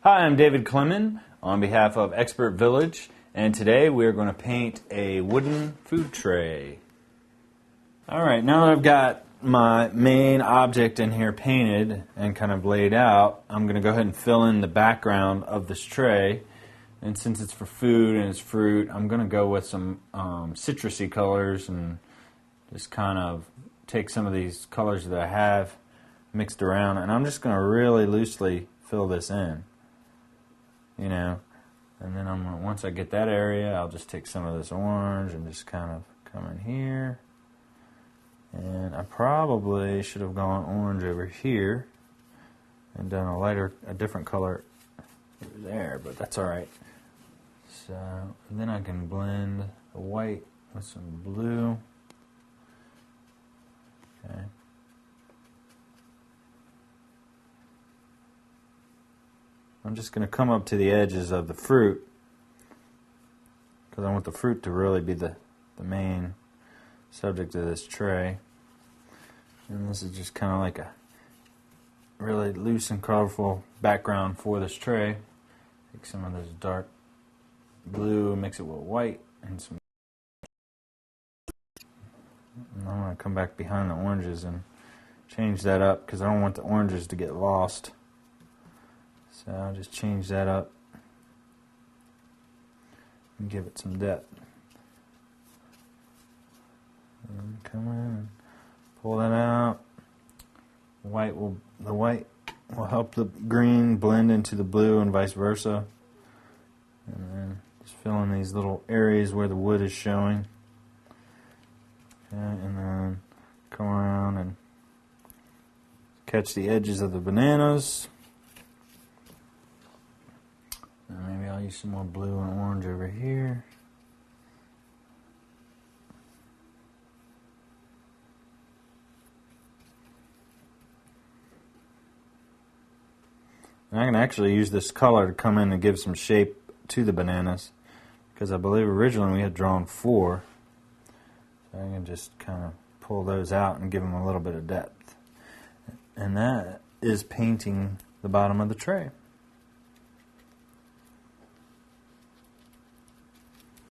Hi, I'm David Clemon on behalf of Expert Village, and today we're going to paint a wooden food tray. Alright, now that I've got my main object in here painted and kind of laid out, I'm going to go ahead and fill in the background of this tray. And since it's for food and it's fruit, I'm going to go with some citrusy colors and just kind of take some of these colors that I have mixed around, and I'm just going to really loosely fill this in. You know, and then once I get that area, I'll just take some of this orange and just kind of come in here. And I probably should have gone orange over here and done a different color over there, but that's all right. So then I can blend the white with some blue. Okay. I'm just going to come up to the edges of the fruit because I want the fruit to really be the main subject of this tray. And this is just kind of like a really loose and colorful background for this tray. Take some of this dark blue, mix it with white, and some. And I'm going to come back behind the oranges and change that up because I don't want the oranges to get lost. So I'll just change that up and give it some depth. And come in and pull that out. The white will help the green blend into the blue and vice versa. And then just fill in these little areas where the wood is showing. Okay, and then come around and catch the edges of the bananas. And maybe I'll use some more blue and orange over here. And I can actually use this color to come in and give some shape to the bananas, because I believe originally we had drawn 4. So I can just kind of pull those out and give them a little bit of depth. And that is painting the bottom of the tray.